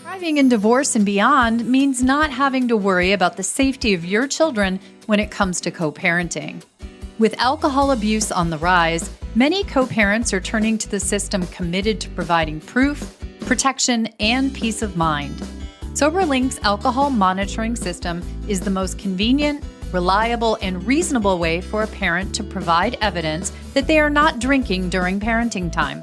Thriving in divorce and beyond means not having to worry about the safety of your children when it comes to co-parenting. With alcohol abuse on the rise, many co-parents are turning to the system committed to providing proof, protection, and peace of mind. SoberLink's alcohol monitoring system is the most convenient, reliable, and reasonable way for a parent to provide evidence that they are not drinking during parenting time.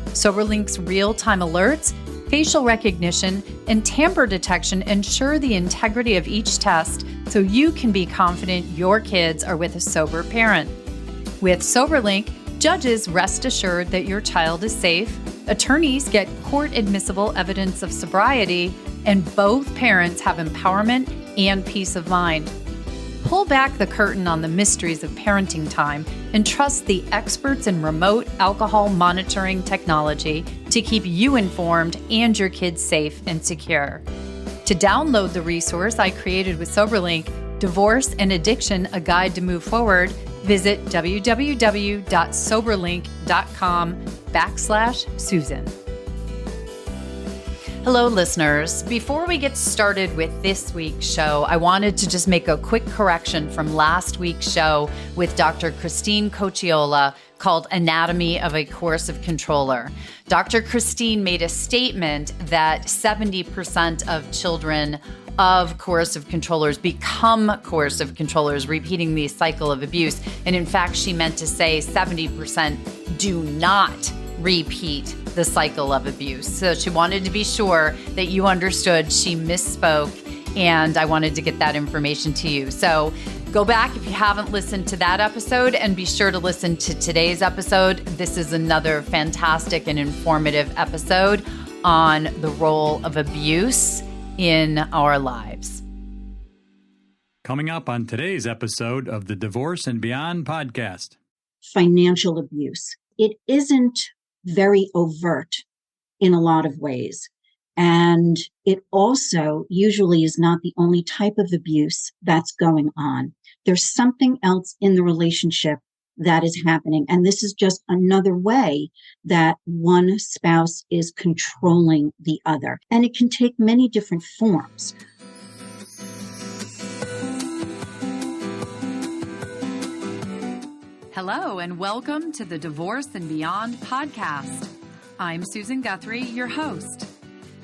SoberLink's real-time alerts, facial recognition, and tamper detection ensure the integrity of each test so you can be confident your kids are with a sober parent. With SoberLink, judges rest assured that your child is safe, attorneys get court-admissible evidence of sobriety, and both parents have empowerment and peace of mind. Pull back the curtain on the mysteries of parenting time and trust the experts in remote alcohol monitoring technology to keep you informed and your kids safe and secure. To download the resource I created with SoberLink, Divorce and Addiction, A Guide to Move Forward, visit www.soberlink.com/Susan. Hello, listeners. Before we get started with this week's show, I wanted to just make a quick correction from last week's show with Dr. Christine Cocciola called Anatomy of a Coercive Controller. Dr. Christine made a statement that 70% of children of coercive controllers become coercive controllers, repeating the cycle of abuse. And in fact, she meant to say 70% do not repeat the cycle of abuse. So she wanted to be sure that you understood she misspoke, and I wanted to get that information to you. So go back if you haven't listened to that episode, and be sure to listen to today's episode. This is another fantastic and informative episode on the role of abuse in our lives. Coming up on today's episode of the Divorce and Beyond podcast. Financial abuse. It isn't very overt in a lot of ways. And it also usually is not the only type of abuse that's going on. There's something else in the relationship that is happening. And this is just another way that one spouse is controlling the other. And it can take many different forms. Hello, and welcome to the Divorce and Beyond podcast. I'm Susan Guthrie, your host.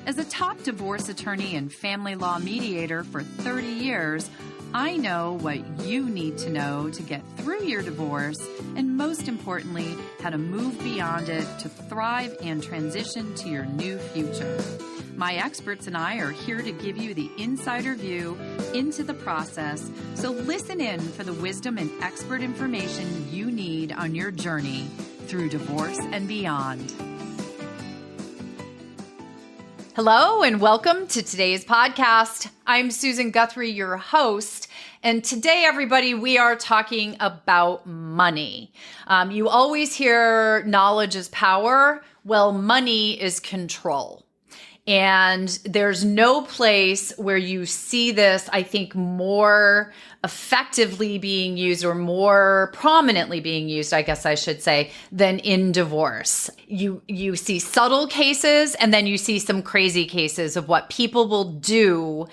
As a top divorce attorney and family law mediator for 30 years, I know what you need to know to get through your divorce, and most importantly, how to move beyond it to thrive and transition to your new future. My experts and I are here to give you the insider view into the process, so listen in for the wisdom and expert information you need on your journey through divorce and beyond. Hello, and welcome to today's podcast. I'm Susan Guthrie, your host. And today, everybody, we are talking about money. You always hear knowledge is power. Well, money is control. And there's no place where you see this, I think, more effectively being used or more prominently being used, I guess I should say, than in divorce. You see subtle cases, and then you see some crazy cases of what people will do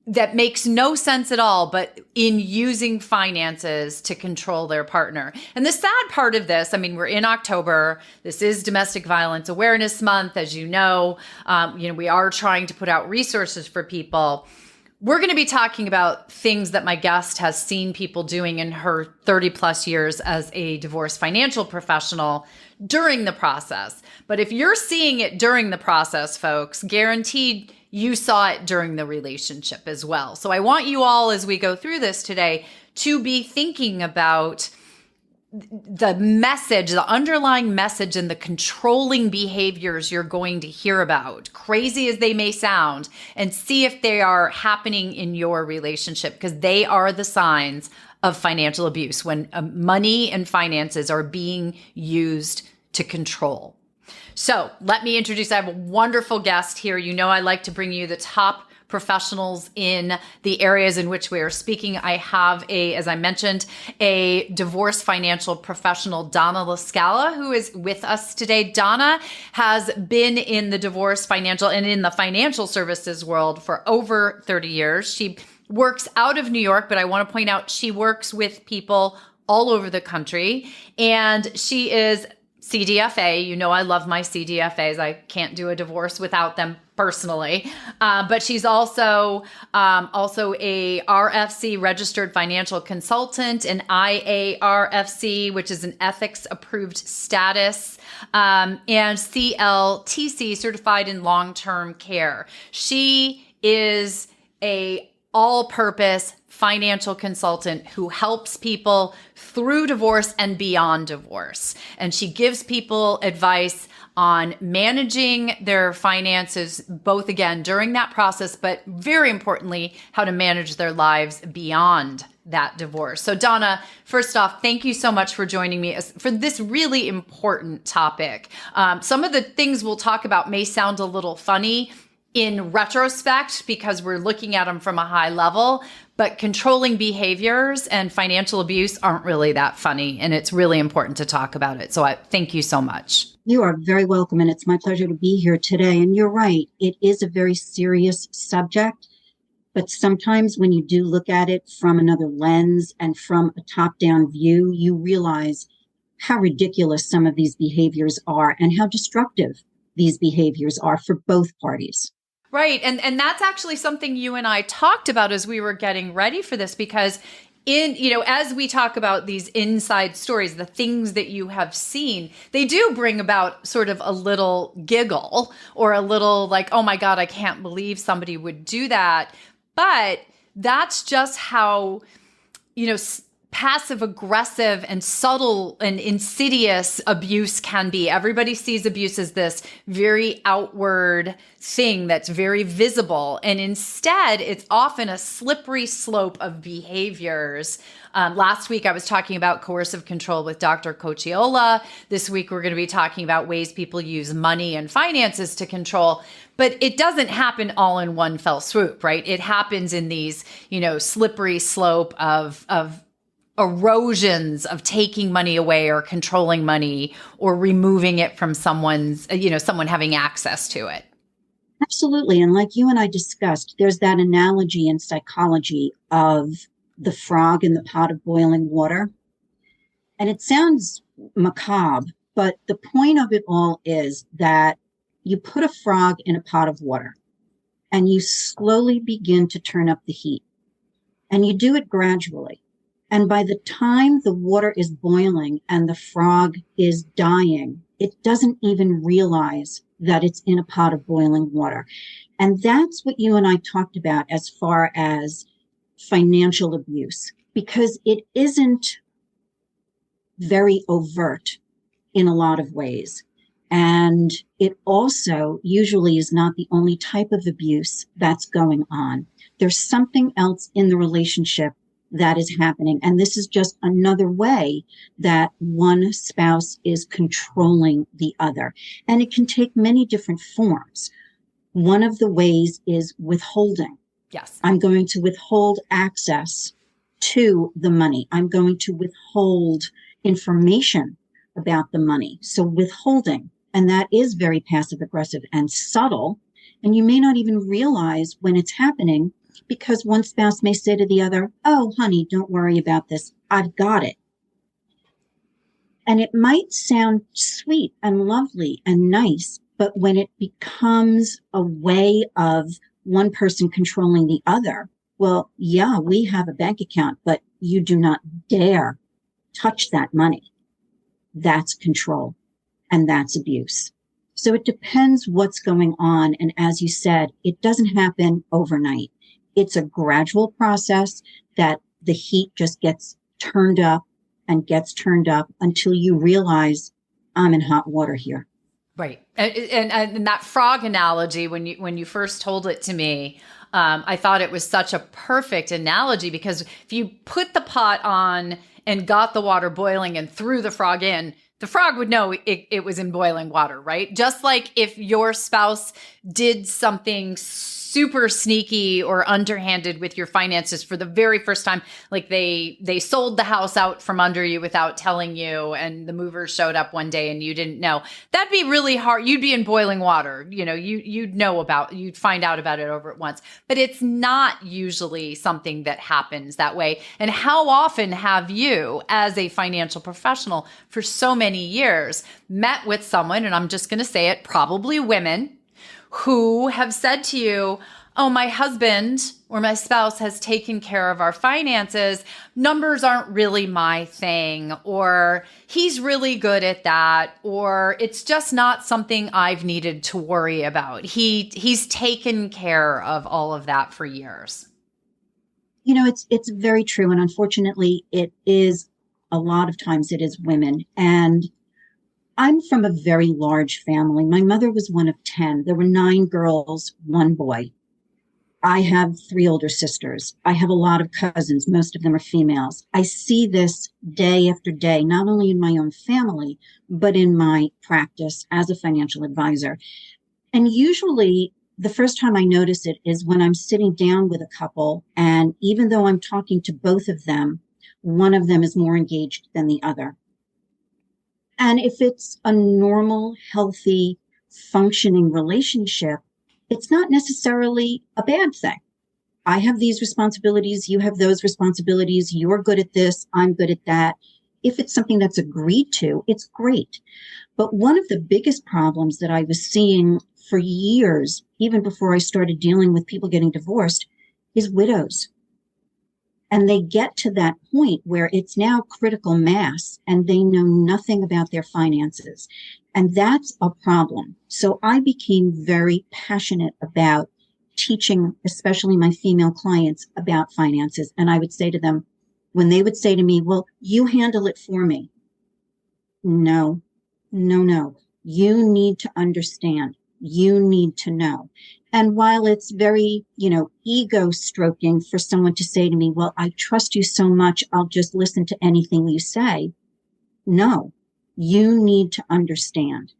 that makes no sense at all, but in using finances to control their partner. And the sad part of this, I mean, we're in October. This is Domestic Violence Awareness Month. As you know, we are trying to put out resources for people. We're going to be talking about things that my guest has seen people doing in her 30 plus years as a divorce financial professional during the process. But if you're seeing it during the process, folks, guaranteed you saw it during the relationship as well. So I want you all, as we go through this today, to be thinking about the message, the underlying message, and the controlling behaviors you're going to hear about, crazy as they may sound, and see if they are happening in your relationship, because they are the signs of financial abuse when money and finances are being used to control. So let me introduce, I have a wonderful guest here. You know, I like to bring you the top professionals in the areas in which we are speaking. I have as I mentioned, a divorce financial professional, Donna LaScala, who is with us today. Donna has been in the divorce financial and in the financial services world for over 30 years. She works out of New York, but I want to point out she works with people all over the country, and she is CDFA. You know, I love my CDFAs. I can't do a divorce without them personally. But she's also a RFC registered financial consultant, an IARFC, which is an ethics approved status, and CLTC certified in long-term care. She is a all-purpose financial consultant who helps people through divorce and beyond divorce. And she gives people advice on managing their finances, both again during that process, but very importantly, how to manage their lives beyond that divorce. So Donna, first off, thank you so much for joining me for this really important topic. Some of the things we'll talk about may sound a little funny in retrospect because we're looking at them from a high level, but controlling behaviors and financial abuse aren't really that funny, and it's really important to talk about it. So I thank you so much. You are very welcome, and it's my pleasure to be here today. And you're right, it is a very serious subject, but sometimes when you do look at it from another lens and from a top-down view, you realize how ridiculous some of these behaviors are and how destructive these behaviors are for both parties. Right. And that's actually something you and I talked about as we were getting ready for this, because as we talk about these inside stories, the things that you have seen, they do bring about sort of a little giggle or a little like, oh my God, I can't believe somebody would do that. But that's just how, passive aggressive and subtle and insidious abuse can be. Everybody sees abuse as this very outward thing that's very visible. And instead, it's often a slippery slope of behaviors. Last week, I was talking about coercive control with Dr. Cocciola. This week, we're going to be talking about ways people use money and finances to control. But it doesn't happen all in one fell swoop, right? It happens in these, slippery slope of erosions of taking money away or controlling money or removing it from someone having access to it. Absolutely. And like you and I discussed, there's that analogy in psychology of the frog in the pot of boiling water. And it sounds macabre, but the point of it all is that you put a frog in a pot of water and you slowly begin to turn up the heat, and you do it gradually. And by the time the water is boiling and the frog is dying, it doesn't even realize that it's in a pot of boiling water. And that's what you and I talked about as far as financial abuse, because it isn't very overt in a lot of ways. And it also usually is not the only type of abuse that's going on. There's something else in the relationship that is happening. And this is just another way that one spouse is controlling the other. And it can take many different forms. One of the ways is withholding. Yes. I'm going to withhold access to the money. I'm going to withhold information about the money. So withholding, and that is very passive aggressive and subtle. And you may not even realize when it's happening, because one spouse may say to the other, oh, honey, don't worry about this. I've got it. And it might sound sweet and lovely and nice, but when it becomes a way of one person controlling the other, well, yeah, we have a bank account, but you do not dare touch that money. That's control, and that's abuse. So it depends what's going on. And as you said, it doesn't happen overnight. It's a gradual process that the heat just gets turned up and gets turned up until you realize I'm in hot water here. Right. And that frog analogy, when you first told it to me, I thought it was such a perfect analogy, because if you put the pot on and got the water boiling and threw the frog in, The frog would know it was in boiling water, right? Just like if your spouse did something super sneaky or underhanded with your finances for the very first time, like they sold the house out from under you without telling you, and the movers showed up one day and you didn't know, that'd be really hard. You'd be in boiling water. You'd find out about it over at once. But it's not usually something that happens that way. And how often have you, as a financial professional for so many years, met with someone, and I'm just going to say it, probably women, who have said to you, oh, my husband or my spouse has taken care of our finances. Numbers aren't really my thing, or he's really good at that, or it's just not something I've needed to worry about. He's taken care of all of that for years. It's very true. And unfortunately, it is a lot of times it is women. And I'm from a very large family. My mother was one of 10. There were 9 girls, 1 boy. I have 3 older sisters. I have a lot of cousins. Most of them are females. I see this day after day, not only in my own family, but in my practice as a financial advisor. And usually the first time I notice it is when I'm sitting down with a couple, and even though I'm talking to both of them, one of them is more engaged than the other. And if it's a normal, healthy, functioning relationship, it's not necessarily a bad thing. I have these responsibilities, you have those responsibilities, you're good at this, I'm good at that. If it's something that's agreed to, it's great. But one of the biggest problems that I was seeing for years, even before I started dealing with people getting divorced, is widows. And they get to that point where it's now critical mass and they know nothing about their finances. And that's a problem. So I became very passionate about teaching, especially my female clients, about finances. And I would say to them, when they would say to me, well, you handle it for me. No. You need to understand. You need to know. And while it's very, ego stroking for someone to say to me, well, I trust you so much, I'll just listen to anything you say. No, you need to understand.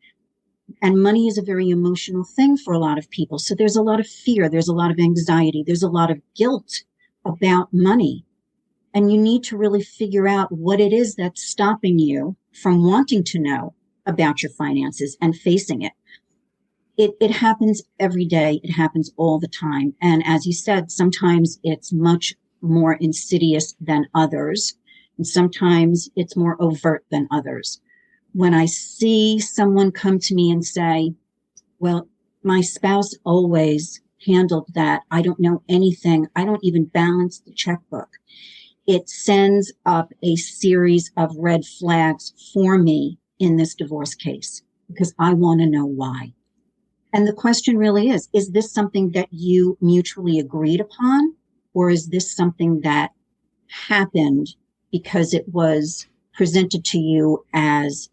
And money is a very emotional thing for a lot of people. So there's a lot of fear. There's a lot of anxiety. There's a lot of guilt about money. And you need to really figure out what it is that's stopping you from wanting to know about your finances and facing it. It happens every day. It happens all the time. And as you said, sometimes it's much more insidious than others. And sometimes it's more overt than others. When I see someone come to me and say, well, my spouse always handled that. I don't know anything. I don't even balance the checkbook. It sends up a series of red flags for me in this divorce case because I want to know why. And the question really is this something that you mutually agreed upon, or is this something that happened because it was presented to you as,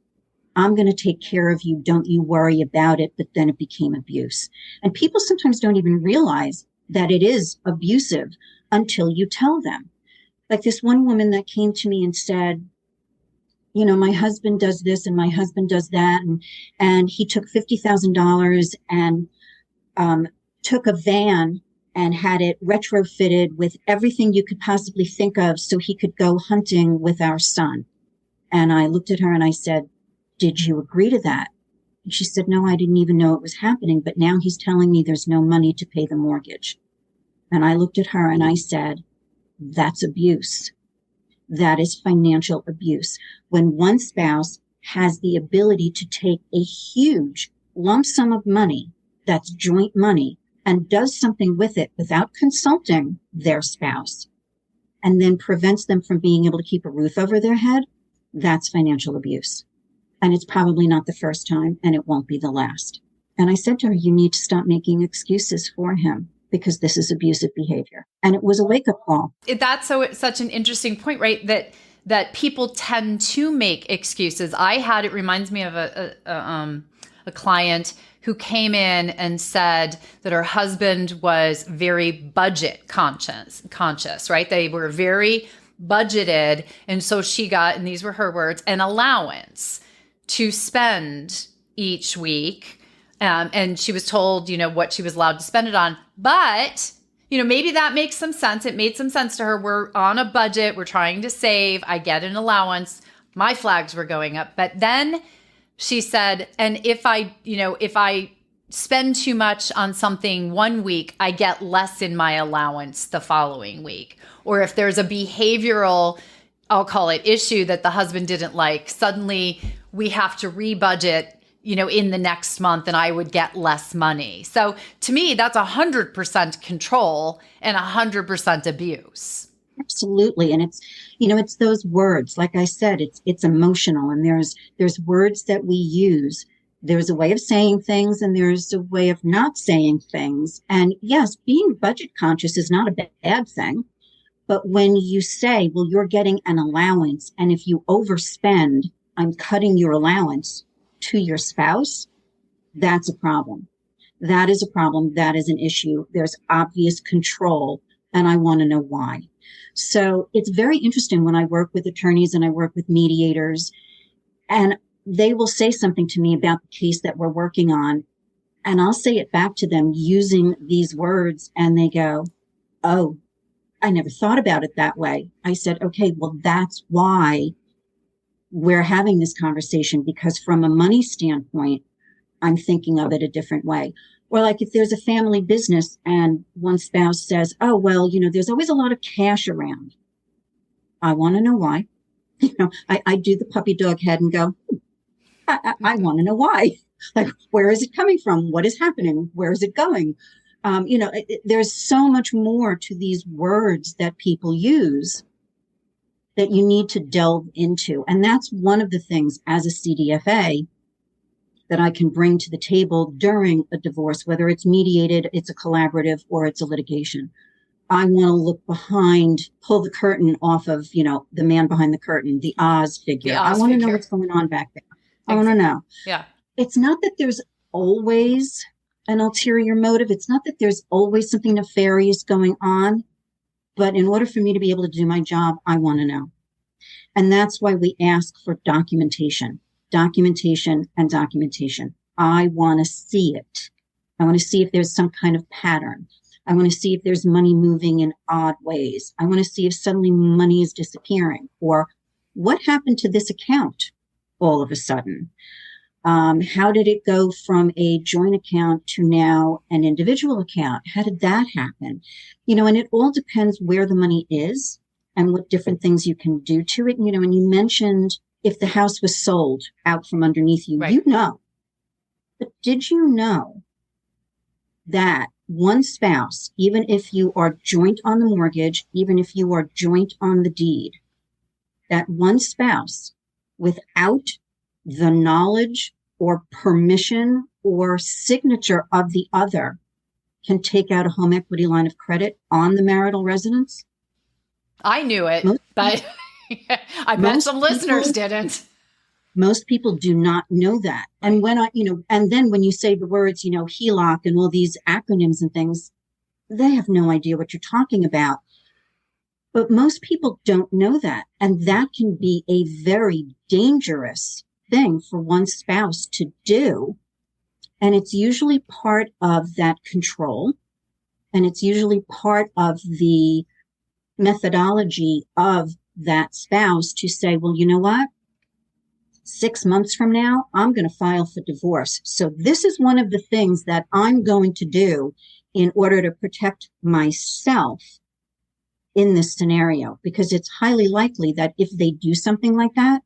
I'm going to take care of you, don't you worry about it, but then it became abuse. And people sometimes don't even realize that it is abusive until you tell them. Like this one woman that came to me and said, my husband does this and my husband does that. And he took $50,000 and took a van and had it retrofitted with everything you could possibly think of so he could go hunting with our son. And I looked at her and I said, did you agree to that? And she said, no, I didn't even know it was happening. But now he's telling me there's no money to pay the mortgage. And I looked at her and I said, that's abuse. That is financial abuse. When one spouse has the ability to take a huge lump sum of money that's joint money and does something with it without consulting their spouse and then prevents them from being able to keep a roof over their head, that's financial abuse. And it's probably not the first time and it won't be the last. And I said to her, you need to stop making excuses for him, because this is abusive behavior. And it was a wake-up call. That's such an interesting point, right? That people tend to make excuses. It reminds me of a client who came in and said that her husband was very budget conscious, right? They were very budgeted. And so she got, and these were her words, an allowance to spend each week. And she was told, what she was allowed to spend it on. But, maybe that makes some sense. It made some sense to her. We're on a budget. We're trying to save. I get an allowance. My flags were going up. But then she said, and if I spend too much on something one week, I get less in my allowance the following week. Or if there's a behavioral, I'll call it, issue that the husband didn't like, suddenly we have to rebudget, in the next month, and I would get less money. So to me, that's 100% control and 100% abuse. Absolutely. And it's those words, like I said, it's emotional, and there's words that we use. There's a way of saying things and there's a way of not saying things. And yes, being budget conscious is not a bad thing. But when you say, well, you're getting an allowance, and if you overspend, I'm cutting your allowance to your spouse, that's a problem. That is a problem. That is an issue. There's obvious control, and I want to know why. So it's very interesting when I work with attorneys and I work with mediators, and they will say something to me about the case that we're working on, and I'll say it back to them using these words, and they go, oh, I never thought about it that way. I said, okay, well, that's why we're having this conversation, because from a money standpoint, I'm thinking of it a different way. Or like if there's a family business and one spouse says, oh, well, there's always a lot of cash around. I want to know why. I do the puppy dog head and go, I want to know why. Like, where is it coming from? What is happening? Where is it going? There's so much more to these words that people use that you need to delve into. And that's one of the things as a CDFA that I can bring to the table during a divorce, whether it's mediated, it's a collaborative, or it's a litigation. I want to look behind, pull the curtain off of, the man behind the curtain, the Oz figure. I want to know what's going on back there. I want to know. Yeah. It's not that there's always an ulterior motive. It's not that there's always something nefarious going on. But in order for me to be able to do my job, I want to know. And that's why we ask for documentation. Documentation. I want to see it. I want to see if there's some kind of pattern. I want to see if there's money moving in odd ways. I want to see if suddenly money is disappearing, or what happened to this account all of a sudden. How did it go from a joint account to now an individual account? How did that happen? And it all depends where the money is and what different things you can do to it. And you mentioned if the house was sold out from underneath you, right. But did you know that one spouse, even if you are joint on the mortgage, even if you are joint on the deed, that one spouse, without the knowledge or permission or signature of the other, can take out a home equity line of credit on the marital residence? I knew it, but I bet some listeners didn't. Most people do not know that. And and then when you say the words, HELOC and all these acronyms and things, they have no idea what you're talking about. But most people don't know that. And that can be a very dangerous thing for one spouse to do. And it's usually part of that control. And it's usually part of the methodology of that spouse to say, well, you know what? 6 months from now, I'm going to file for divorce. So this is one of the things that I'm going to do in order to protect myself in this scenario, because it's highly likely that if they do something like that,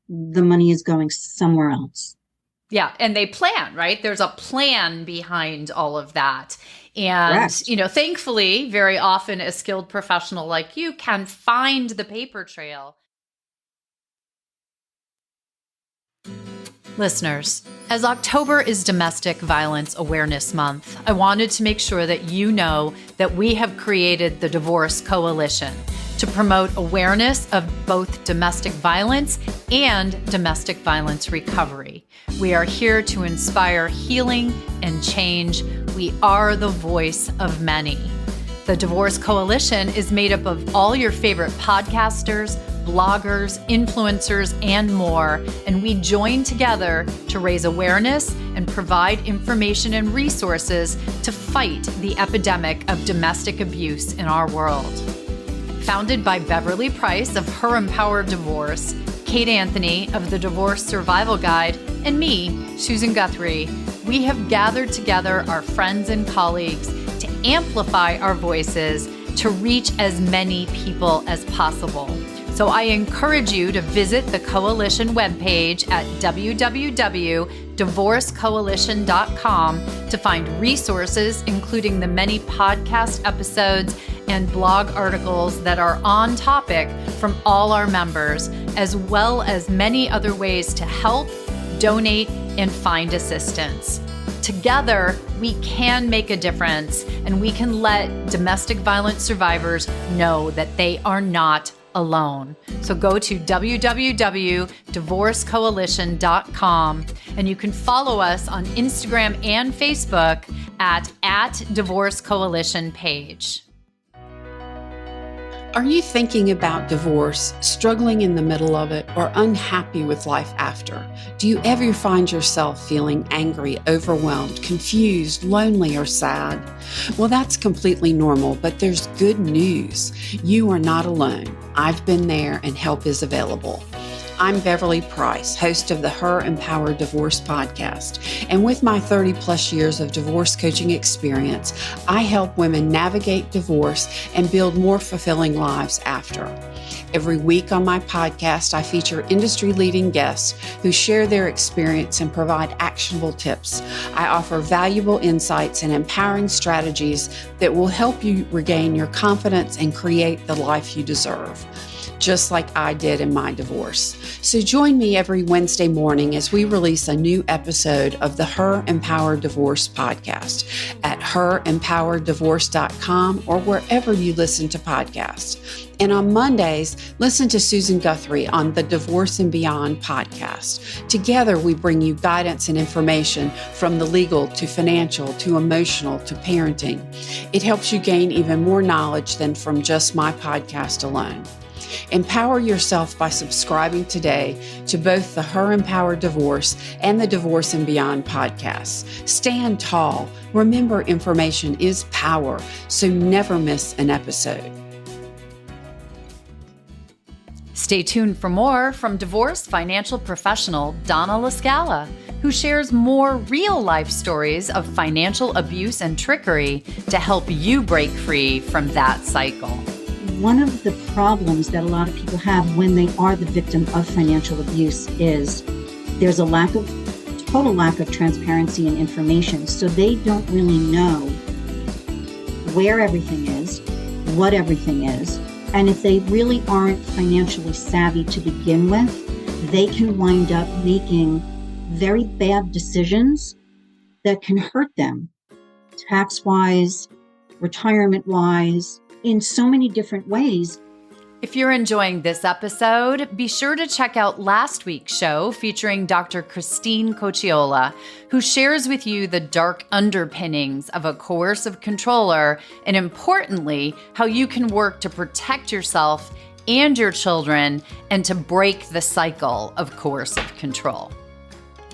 the money is going somewhere else. Yeah. And they plan, right? There's a plan behind all of that. And, Correct. Thankfully, very often a skilled professional like you can find the paper trail. Listeners, as October is Domestic Violence Awareness Month, I wanted to make sure that you know that we have created the Divorce Coalition to promote awareness of both domestic violence and domestic violence recovery. We are here to inspire healing and change. We are the voice of many. The Divorce Coalition is made up of all your favorite podcasters, bloggers, influencers, and more, and we join together to raise awareness and provide information and resources to fight the epidemic of domestic abuse in our world. Founded by Beverly Price of Her Empowered Divorce, Kate Anthony of the Divorce Survival Guide, and me, Susan Guthrie, we have gathered together our friends and colleagues to amplify our voices to reach as many people as possible. So I encourage you to visit the Coalition webpage at www.divorcecoalition.com to find resources, including the many podcast episodes and blog articles that are on topic from all our members, as well as many other ways to help, donate, and find assistance. Together, we can make a difference, and we can let domestic violence survivors know that they are not alone. So go to www.divorcecoalition.com, and you can follow us on Instagram and Facebook at Divorce Coalition page. Are you thinking about divorce, struggling in the middle of it, or unhappy with life after? Do you ever find yourself feeling angry, overwhelmed, confused, lonely, or sad? Well, that's completely normal, but there's good news. You are not alone. I've been there, and help is available. I'm Beverly Price, host of the Her Empowered Divorce podcast. And with my 30 plus years of divorce coaching experience, I help women navigate divorce and build more fulfilling lives after. Every week on my podcast, I feature industry-leading guests who share their experience and provide actionable tips. I offer valuable insights and empowering strategies that will help you regain your confidence and create the life you deserve, just like I did in my divorce. So join me every Wednesday morning as we release a new episode of the Her Empowered Divorce podcast at herempowereddivorce.com or wherever you listen to podcasts. And on Mondays, listen to Susan Guthrie on the Divorce and Beyond podcast. Together, we bring you guidance and information from the legal to financial to emotional to parenting. It helps you gain even more knowledge than from just my podcast alone. Empower yourself by subscribing today to both the Her Empowered Divorce and the Divorce and Beyond podcasts. Stand tall. Remember, information is power, so never miss an episode. Stay tuned for more from Divorce Financial Professional Donna LaScala, who shares more real-life stories of financial abuse and trickery to help you break free from that cycle. One of the problems that a lot of people have when they are the victim of financial abuse is there's a total lack of transparency and information. So they don't really know where everything is, what everything is. And if they really aren't financially savvy to begin with, they can wind up making very bad decisions that can hurt them tax-wise, retirement-wise, in so many different ways. If you're enjoying this episode, be sure to check out last week's show featuring Dr. Christine Cocciola, who shares with you the dark underpinnings of a coercive controller and, importantly, how you can work to protect yourself and your children and to break the cycle of coercive control.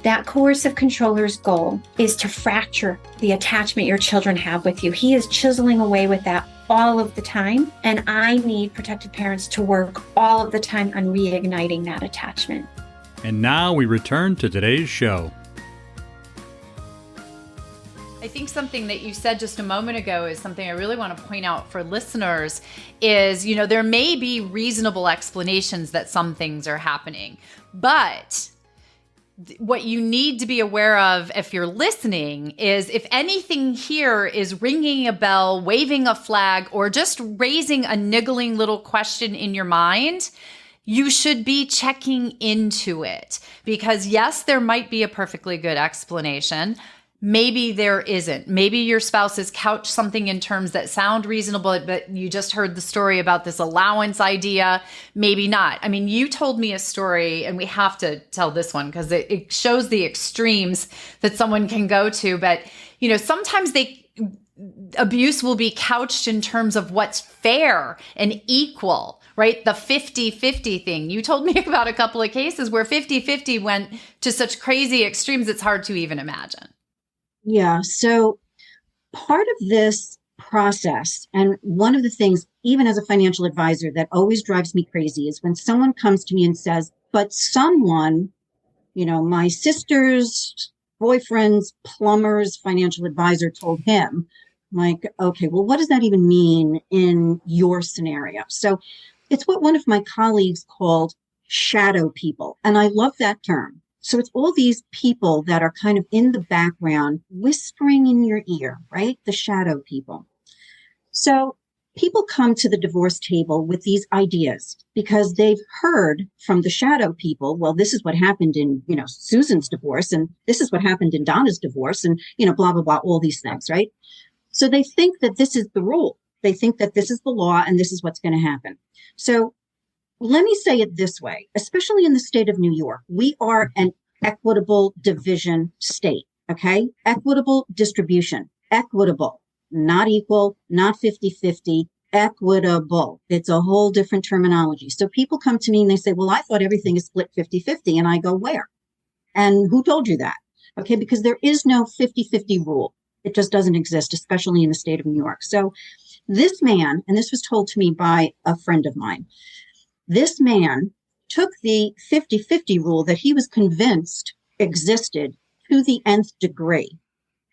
That coercive controller's goal is to fracture the attachment your children have with you. He is chiseling away with that all of the time, and I need protective parents to work all of the time on reigniting that attachment. And now we return to today's show. I think something that you said just a moment ago is something I really want to point out for listeners is, there may be reasonable explanations that some things are happening, but what you need to be aware of if you're listening is if anything here is ringing a bell, waving a flag, or just raising a niggling little question in your mind, you should be checking into it. Because yes, there might be a perfectly good explanation. Maybe there isn't. Maybe your spouse has couched something in terms that sound reasonable, but you just heard the story about this allowance idea. Maybe not. I mean, you told me a story, and we have to tell this one because it shows the extremes that someone can go to. But sometimes abuse will be couched in terms of what's fair and equal, right? The 50-50 thing. You told me about a couple of cases where 50-50 went to such crazy extremes, it's hard to even imagine. Yeah. So part of this process, and one of the things, even as a financial advisor, that always drives me crazy is when someone comes to me and says, but someone, my sister's boyfriend's plumber's financial advisor told him. I'm like, okay, well, what does that even mean in your scenario? So it's what one of my colleagues called shadow people. And I love that term. So it's all these people that are kind of in the background, whispering in your ear, right? The shadow people. So people come to the divorce table with these ideas because they've heard from the shadow people, well, this is what happened in, Susan's divorce, and this is what happened in Donna's divorce, and, blah, blah, blah, all these things, right? So they think that this is the rule. They think that this is the law and this is what's going to happen. So let me say it this way, especially in the state of New York, we are an equitable division state, okay? Equitable distribution, equitable, not equal, not 50-50, equitable. It's a whole different terminology. So people come to me and they say, well, I thought everything is split 50-50. And I go, where? And who told you that? Okay, because there is no 50-50 rule. It just doesn't exist, especially in the state of New York. So this man, and this was told to me by a friend of mine, this man took the 50-50 rule that he was convinced existed to the nth degree.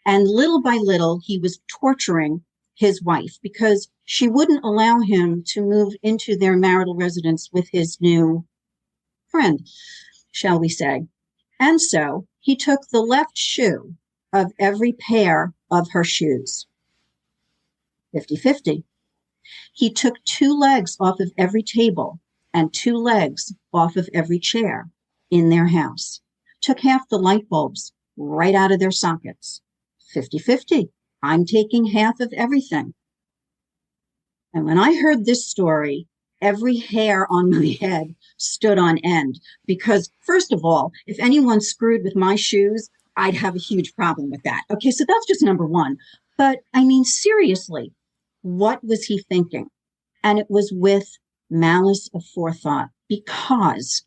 And little by little, he was torturing his wife because she wouldn't allow him to move into their marital residence with his new friend, shall we say. And so he took the left shoe of every pair of her shoes, 50-50. He took 2 legs off of every table and 2 legs off of every chair in their house, took half the light bulbs right out of their sockets, 50-50. I'm taking half of everything. And when I heard this story, every hair on my head stood on end because, first of all, if anyone screwed with my shoes, I'd have a huge problem with that. Okay, so that's just number one. But I mean, seriously, what was he thinking? And it was with malice aforethought because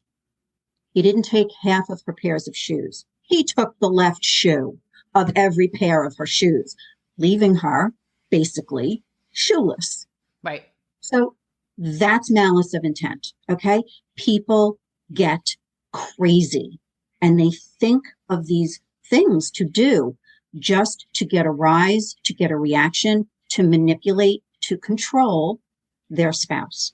he didn't take half of her pairs of shoes. He took the left shoe of every pair of her shoes, leaving her basically shoeless. Right. So that's malice of intent. Okay. People get crazy and they think of these things to do just to get a rise, to get a reaction, to manipulate, to control their spouse.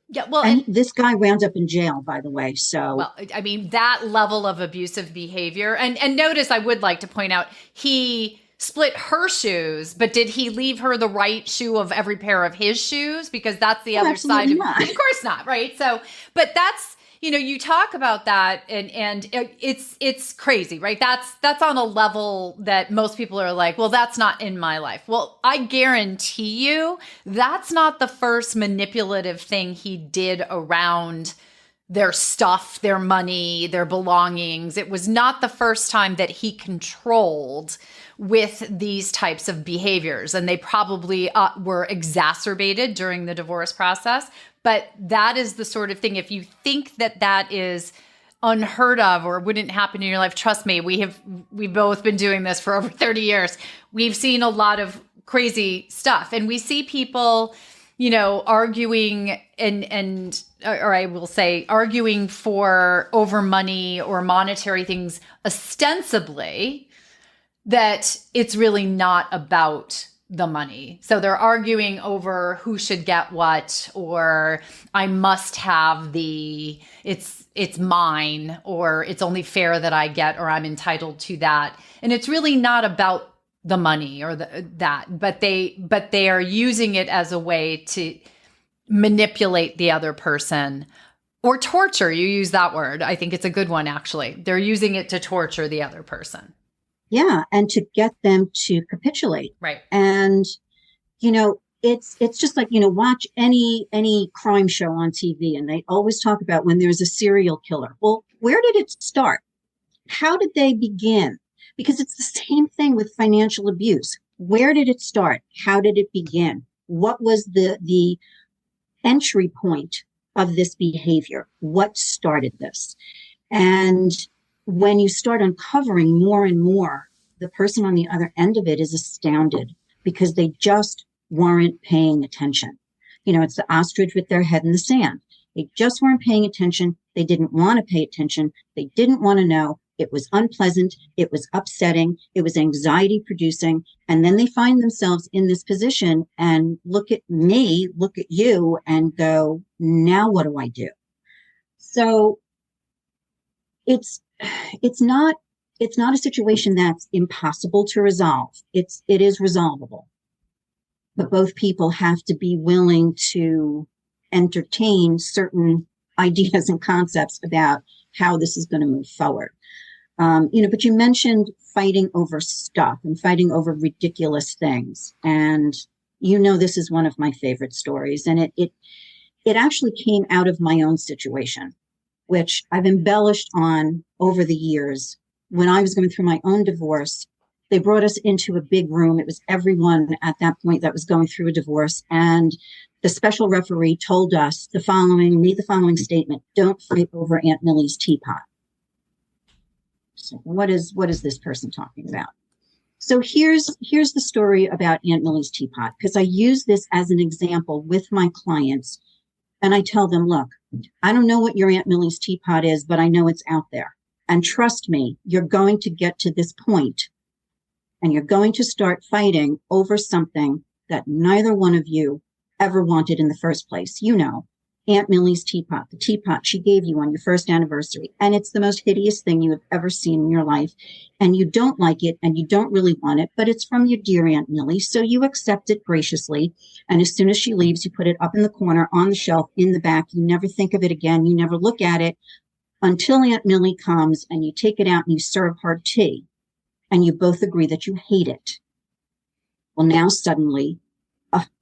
Yeah, well, and this guy wound up in jail, by the way. So, well, I mean, that level of abusive behavior, and notice, I would like to point out, he split her shoes, but did he leave her the right shoe of every pair of his shoes? Because that's the other side of not. Of course not, right? So, but that's, you talk about that and it's crazy, right? That's on a level that most people are like, well, that's not in my life. Well, I guarantee you that's not the first manipulative thing he did around their stuff, their money, their belongings. It was not the first time that he controlled with these types of behaviors. And they probably were exacerbated during the divorce process. But that is the sort of thing, if you think that that is unheard of or wouldn't happen in your life, trust me, we've both been doing this for over 30 years. We've seen a lot of crazy stuff. And we see people, arguing or I will say arguing for over money or monetary things ostensibly, that it's really not about the money. So they're arguing over who should get what, or I must have it's mine, or it's only fair that I get, or I'm entitled to that. And it's really not about the money or that, but they are using it as a way to manipulate the other person or torture. You use that word. I think it's a good one, actually. They're using it to torture the other person. Yeah. And to get them to capitulate. Right. And, it's just like, watch any crime show on TV and they always talk about when there's a serial killer. Well, where did it start? How did they begin? Because it's the same thing with financial abuse. Where did it start? How did it begin? What was the entry point of this behavior? What started this? And when you start uncovering more and more, the person on the other end of it is astounded because they just weren't paying attention. It's the ostrich with their head in the sand. They just weren't paying attention. They didn't want to pay attention. They didn't want to know. It was unpleasant. It was upsetting. It was anxiety producing. And then they find themselves in this position and look at me, look at you and go, now what do I do? So it's not a situation that's impossible to resolve. It is resolvable, but both people have to be willing to entertain certain ideas and concepts about how this is going to move forward. But you mentioned fighting over stuff and fighting over ridiculous things. And this is one of my favorite stories. And it actually came out of my own situation, which I've embellished on over the years. When I was going through my own divorce, they brought us into a big room. It was everyone at that point that was going through a divorce. And the special referee told us made the following statement: don't fight over Aunt Millie's teapot. So what is this person talking about? So here's the story about Aunt Millie's teapot, because I use this as an example with my clients. And I tell them, look, I don't know what your Aunt Millie's teapot is, but I know it's out there. And trust me, you're going to get to this point and you're going to start fighting over something that neither one of you ever wanted in the first place. Aunt Millie's teapot, the teapot she gave you on your first anniversary. And it's the most hideous thing you have ever seen in your life. And you don't like it and you don't really want it, but it's from your dear Aunt Millie. So you accept it graciously. And as soon as she leaves, you put it up in the corner on the shelf in the back. You never think of it again. You never look at it until Aunt Millie comes and you take it out and you serve her tea. And you both agree that you hate it. Well, now suddenly,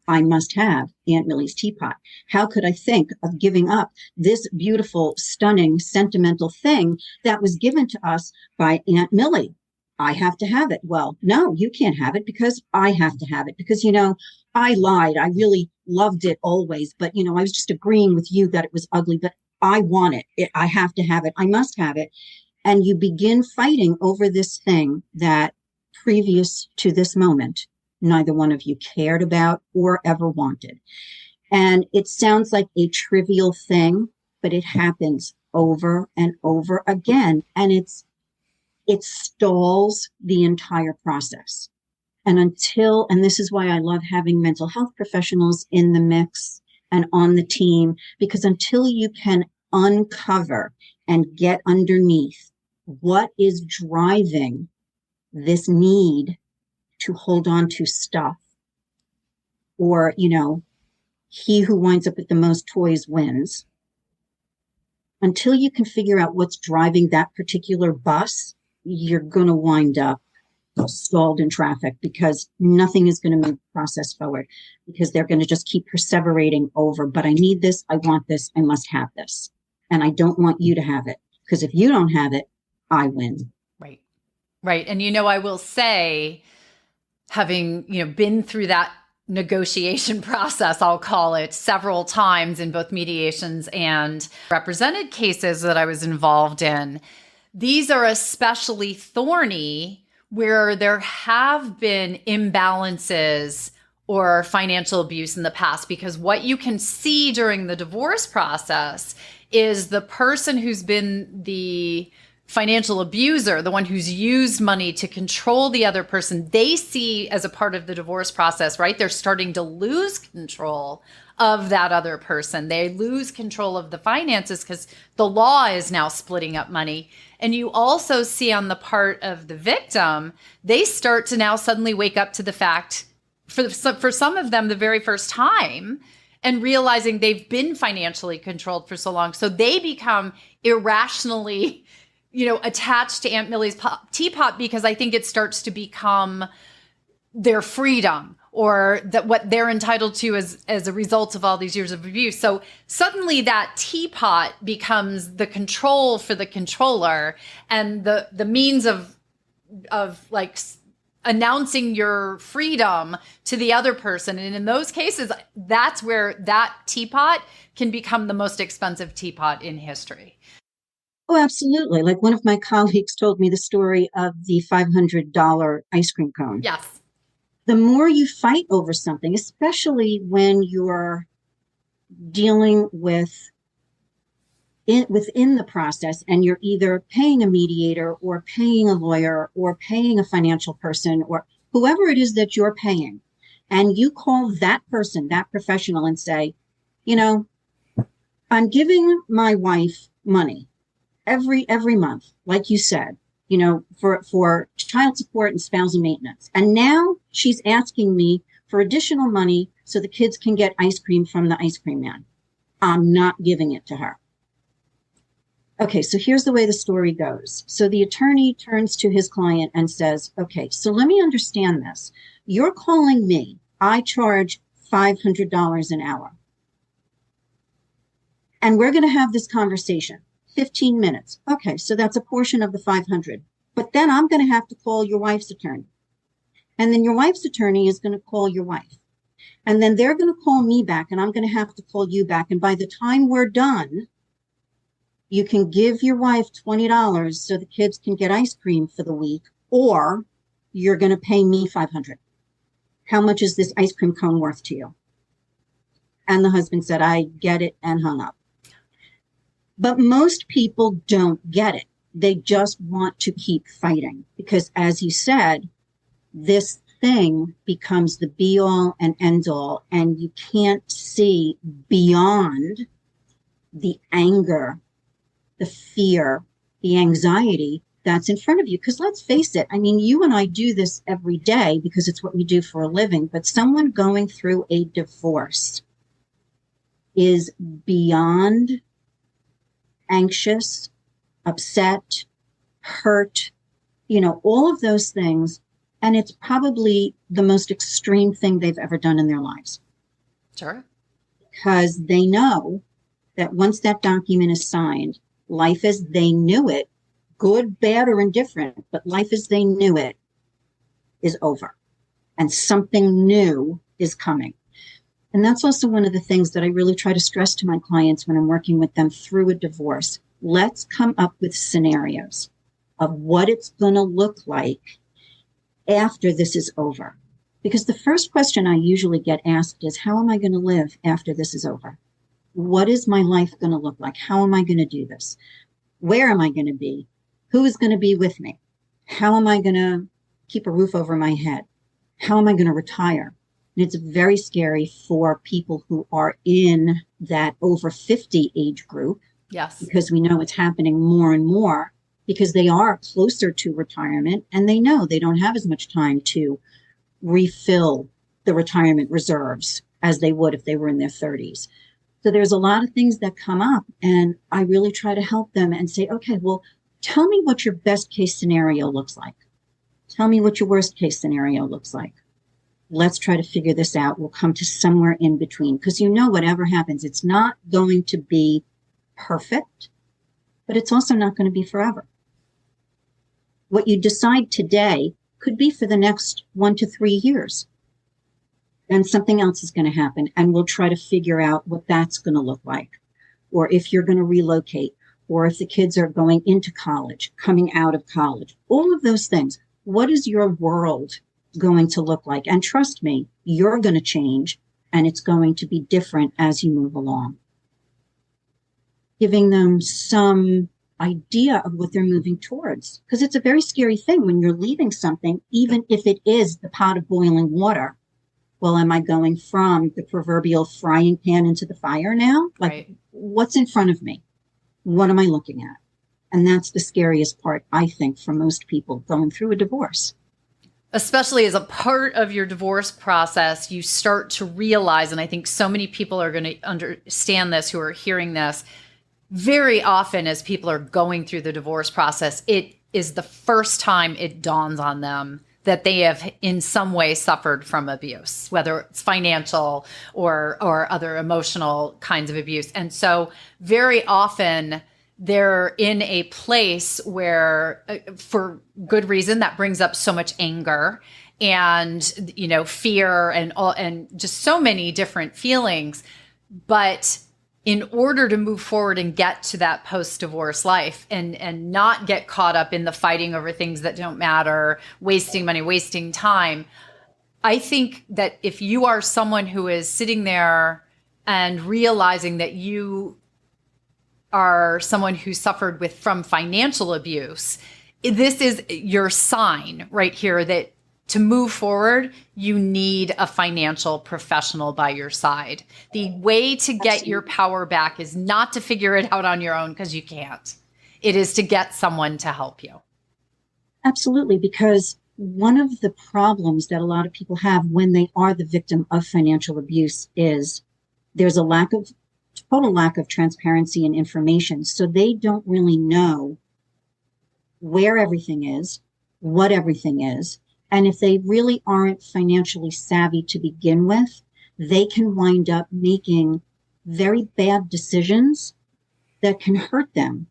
I must have Aunt Millie's teapot. How could I think of giving up this beautiful, stunning, sentimental thing that was given to us by Aunt Millie? I have to have it. Well, no, you can't have it because I have to have it because, I lied. I really loved it always. But, I was just agreeing with you that it was ugly, but I want it. I have to have it. I must have it. And you begin fighting over this thing that previous to this moment, neither one of you cared about or ever wanted. And it sounds like a trivial thing, but it happens over and over again. And it stalls the entire process. And this is why I love having mental health professionals in the mix and on the team, because until you can uncover and get underneath what is driving this need to hold on to stuff, or, he who winds up with the most toys wins. Until you can figure out what's driving that particular bus, you're going to wind up stalled in traffic because nothing is going to move the process forward because they're going to just keep perseverating over, but I need this, I want this, I must have this. And I don't want you to have it because if you don't have it, I win. Right. Right. And, I will say, having, been through that negotiation process, I'll call it, several times in both mediations and represented cases that I was involved in, these are especially thorny where there have been imbalances or financial abuse in the past, because what you can see during the divorce process is the person who's been the financial abuser, the one who's used money to control the other person, they see as a part of the divorce process, right? They're starting to lose control of that other person. They lose control of the finances because the law is now splitting up money. And you also see on the part of the victim, they start to now suddenly wake up to the fact, for some of them, the very first time, and realizing they've been financially controlled for so long. So they become irrationally attached to Aunt Millie's teapot because I think it starts to become their freedom or that what they're entitled to as a result of all these years of abuse. So suddenly that teapot becomes the control for the controller and the means of like announcing your freedom to the other person. And in those cases, that's where that teapot can become the most expensive teapot in history. Oh, absolutely. Like one of my colleagues told me the story of the $500 ice cream cone. Yes. The more you fight over something, especially when you're dealing with within the process and you're either paying a mediator or paying a lawyer or paying a financial person or whoever it is that you're paying, and you call that person, that professional, and say, I'm giving my wife money every month, like you said, for child support and spousal maintenance. And now she's asking me for additional money so the kids can get ice cream from the ice cream man. I'm not giving it to her. Okay, so here's the way the story goes. So the attorney turns to his client and says, okay, so let me understand this. You're calling me. I charge $500 an hour. And we're going to have this conversation. 15 minutes. Okay, so that's a portion of the 500. But then I'm going to have to call your wife's attorney. And then your wife's attorney is going to call your wife. And then they're going to call me back, and I'm going to have to call you back. And by the time we're done, you can give your wife $20 so the kids can get ice cream for the week, or you're going to pay me $500. How much is this ice cream cone worth to you? And the husband said, I get it, and hung up. But most people don't get it. They just want to keep fighting because, as you said, this thing becomes the be all and end all, and you can't see beyond the anger, the fear, the anxiety that's in front of you. Because let's face it, I mean, you and I do this every day because it's what we do for a living, but someone going through a divorce is beyond anxious, upset, hurt, all of those things. And it's probably the most extreme thing they've ever done in their lives. Sure. Because they know that once that document is signed, life as they knew it, good, bad, or indifferent, but life as they knew it is over. And something new is coming. And that's also one of the things that I really try to stress to my clients when I'm working with them through a divorce. Let's come up with scenarios of what it's going to look like after this is over. Because the first question I usually get asked is, how am I going to live after this is over? What is my life going to look like? How am I going to do this? Where am I going to be? Who is going to be with me? How am I going to keep a roof over my head? How am I going to retire? And it's very scary for people who are in that over 50 age group. Yes. Because we know it's happening more and more because they are closer to retirement and they know they don't have as much time to refill the retirement reserves as they would if they were in their 30s. So there's a lot of things that come up, and I really try to help them and say, okay, well, tell me what your best case scenario looks like. Tell me what your worst case scenario looks like. Let's try to figure this out. We'll come to somewhere in between because whatever happens, it's not going to be perfect, but it's also not going to be forever. What you decide today could be for the next 1 to 3 years. And something else is going to happen. And we'll try to figure out what that's going to look like. Or if you're going to relocate, or if the kids are going into college, coming out of college, all of those things. What is your world going to look like? And trust me, you're going to change and it's going to be different as you move along. Giving them some idea of what they're moving towards. Because it's a very scary thing when you're leaving something, even if it is the pot of boiling water. Well, am I going from the proverbial frying pan into the fire now? Like, right. What's in front of me? What am I looking at? And that's the scariest part, I think, for most people going through a divorce. Especially as a part of your divorce process, you start to realize, and I think so many people are going to understand this who are hearing this, very often as people are going through the divorce process, it is the first time it dawns on them that they have in some way suffered from abuse, whether it's financial or other emotional kinds of abuse. And so very often they're in a place where, for good reason, that brings up so much anger and, fear and just so many different feelings. But in order to move forward and get to that post-divorce life and not get caught up in the fighting over things that don't matter, wasting money, wasting time, I think that if you are someone who is sitting there and realizing that you are someone who suffered from financial abuse, this is your sign right here that to move forward, you need a financial professional by your side. The way to get your power back is not to figure it out on your own, because you can't. It is to get someone to help you. Absolutely, because one of the problems that a lot of people have when they are the victim of financial abuse is there's a total lack of transparency and information. So they don't really know where everything is, what everything is. And if they really aren't financially savvy to begin with, they can wind up making very bad decisions that can hurt them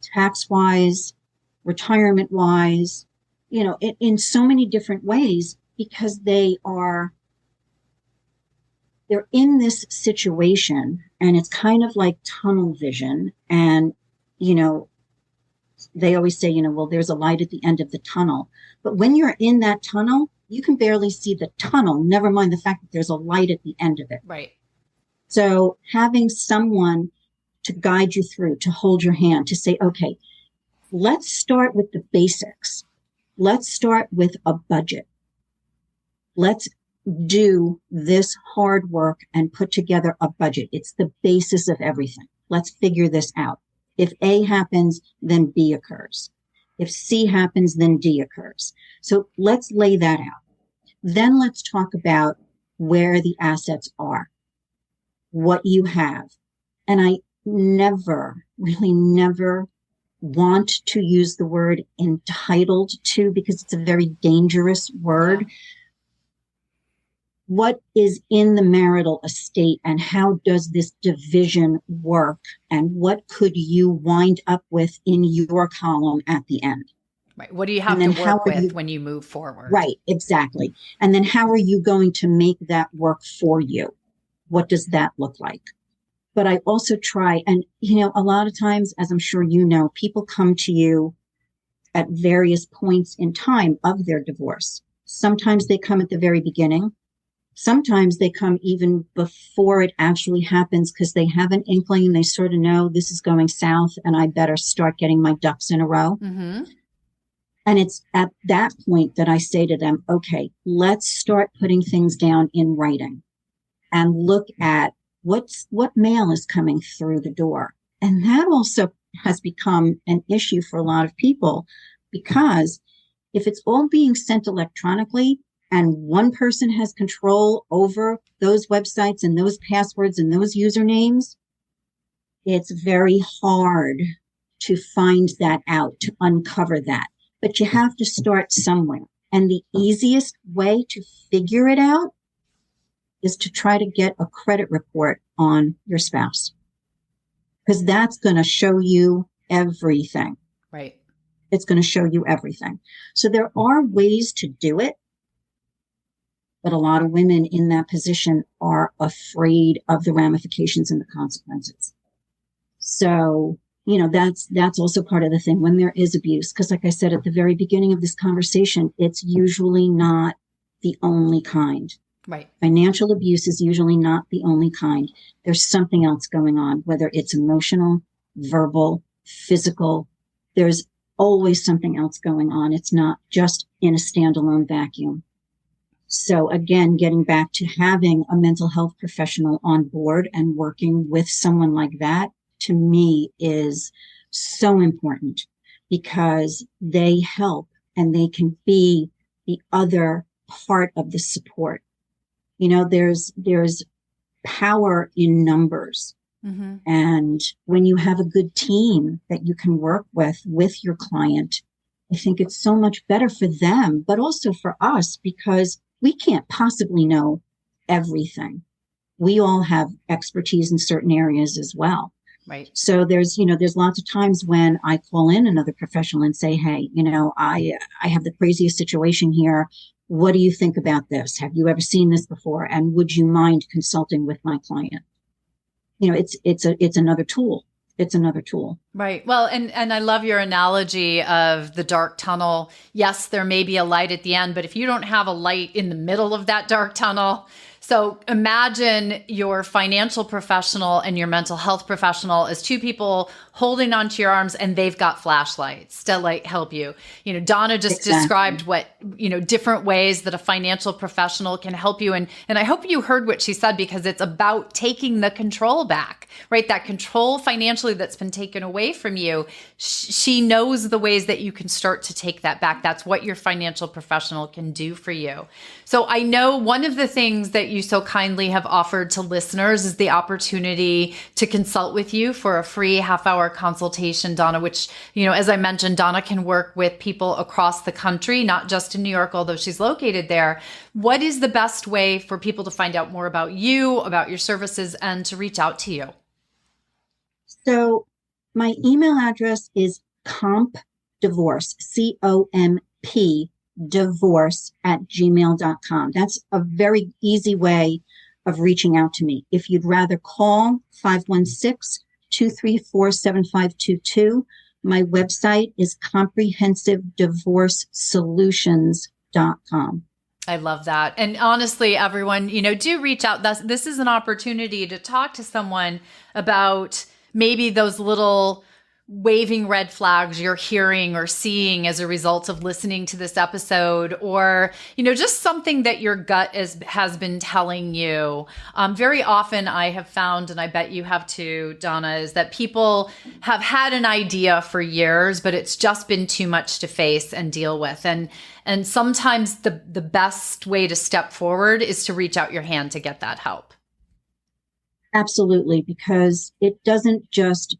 tax-wise, retirement-wise, in so many different ways, because they're in this situation and it's kind of like tunnel vision. And, they always say, well, there's a light at the end of the tunnel. But when you're in that tunnel, you can barely see the tunnel, never mind the fact that there's a light at the end of it. Right. So having someone to guide you through, to hold your hand, to say, okay, let's start with the basics. Let's start with a budget. Let's do this hard work and put together a budget. It's the basis of everything. Let's figure this out. If A happens, then B occurs. If C happens, then D occurs. So let's lay that out. Then let's talk about where the assets are, what you have. And I never want to use the word entitled to, because it's a very dangerous word. Yeah. What is in the marital estate and how does this division work? And what could you wind up with in your column at the end? Right. What do you have to work with when you move forward? Right, exactly. And then how are you going to make that work for you? What does that look like? But I also try, and a lot of times, as I'm sure you know, people come to you at various points in time of their divorce. Sometimes they come at the very beginning. Sometimes they come even before it actually happens because they have an inkling. They sort of know this is going south and I better start getting my ducks in a row. Mm-hmm. And it's at that point that I say to them, okay, let's start putting things down in writing and look at what mail is coming through the door. And that also has become an issue for a lot of people, because if it's all being sent electronically, and one person has control over those websites and those passwords and those usernames, it's very hard to find that out, to uncover that. But you have to start somewhere. And the easiest way to figure it out is to try to get a credit report on your spouse, because that's going to show you everything. Right. It's going to show you everything. So there are ways to do it. But a lot of women in that position are afraid of the ramifications and the consequences. So, that's also part of the thing when there is abuse. Because like I said at the very beginning of this conversation, it's usually not the only kind. Right. Financial abuse is usually not the only kind. There's something else going on, whether it's emotional, verbal, physical. There's always something else going on. It's not just in a standalone vacuum. So again, getting back to having a mental health professional on board and working with someone like that, to me, is so important, because they help and they can be the other part of the support. There's power in numbers. Mm-hmm. And when you have a good team that you can work with your client, I think it's so much better for them, but also for us, because we can't possibly know everything. We all have expertise in certain areas as well. Right. So there's lots of times when I call in another professional and say, hey, I have the craziest situation here. What do you think about this? Have you ever seen this before? And would you mind consulting with my client? It's another tool. It's another tool. Right. Well, and I love your analogy of the dark tunnel. Yes, there may be a light at the end, but if you don't have a light in the middle of that dark tunnel, so imagine your financial professional and your mental health professional as two people holding onto your arms, and they've got flashlights to help you. Donna just described what, different ways that a financial professional can help you. And I hope you heard what she said, because it's about taking the control back, right? That control financially that's been taken away from you. She knows the ways that you can start to take that back. That's what your financial professional can do for you. So I know one of the things that you so kindly have offered to listeners is the opportunity to consult with you for a free half-hour consultation, Donna, which, as I mentioned, Donna can work with people across the country, not just in New York, although she's located there. What is the best way for people to find out more about you, about your services, and to reach out to you? So my email address is compdivorce, COMP, divorce@gmail.com. That's a very easy way of reaching out to me. If you'd rather call 516-234-7522, my website is comprehensiveddivorcesolutions.com. I love that. And honestly, everyone, do reach out. This is an opportunity to talk to someone about maybe those little waving red flags you're hearing or seeing as a result of listening to this episode, or, just something that your gut has been telling you. Very often I have found, and I bet you have too, Donna, is that people have had an idea for years, but it's just been too much to face and deal with. And sometimes the best way to step forward is to reach out your hand to get that help. Absolutely, because it doesn't just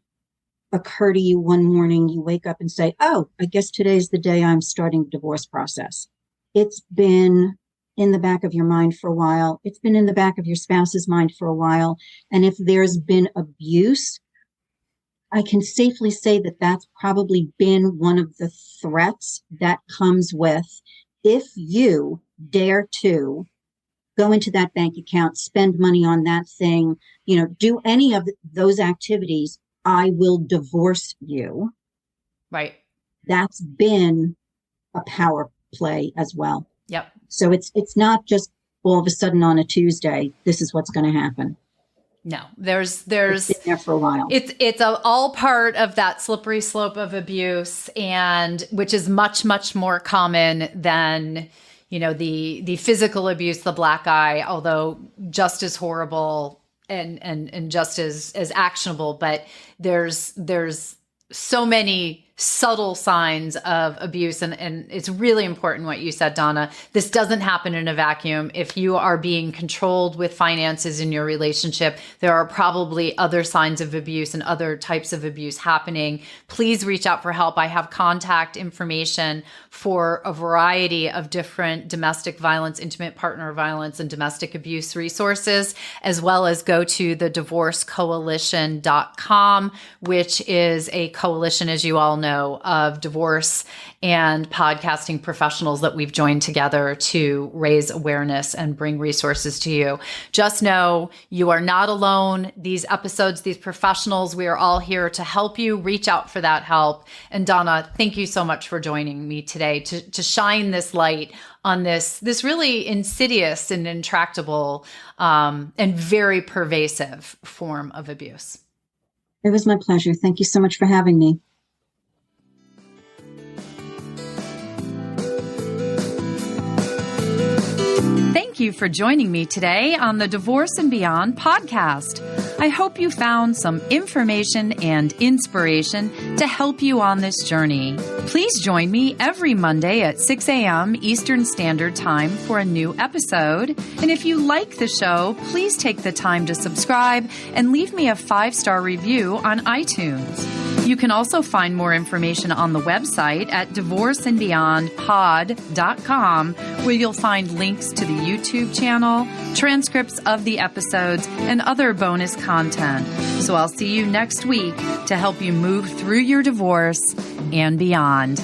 occur to you one morning, you wake up and say, oh, I guess today's the day I'm starting the divorce process. It's been in the back of your mind for a while. It's been in the back of your spouse's mind for a while. And if there's been abuse, I can safely say that that's probably been one of the threats that comes with, if you dare to go into that bank account, spend money on that thing, do any of those activities, I will divorce you. Right. That's been a power play as well. Yep. So it's not just all of a sudden on a Tuesday, this is what's going to happen. No, there's it's been there for a while. It's all part of that slippery slope of abuse, and which is much, much more common than, the physical abuse, the black eye, although just as horrible and just as actionable, but there's so many subtle signs of abuse. And it's really important what you said, Donna. This doesn't happen in a vacuum. If you are being controlled with finances in your relationship, there are probably other signs of abuse and other types of abuse happening. Please reach out for help. I have contact information for a variety of different domestic violence, intimate partner violence, and domestic abuse resources, as well as go to the divorcecoalition.com, which is a coalition, as you all know, of divorce and podcasting professionals that we've joined together to raise awareness and bring resources to you. Just know you are not alone. These episodes, these professionals, we are all here to help you. Reach out for that help. And Donna, thank you so much for joining me today to shine this light on this really insidious and intractable and very pervasive form of abuse. It was my pleasure. Thank you so much for having me. Thank you for joining me today on the Divorce and Beyond podcast. I hope you found some information and inspiration to help you on this journey. Please join me every Monday at 6 a.m. Eastern Standard Time for a new episode. And if you like the show, please take the time to subscribe and leave me a 5-star review on iTunes. You can also find more information on the website at divorceandbeyondpod.com, where you'll find links to the YouTube channel, transcripts of the episodes, and other bonus content. So I'll see you next week to help you move through your divorce and beyond.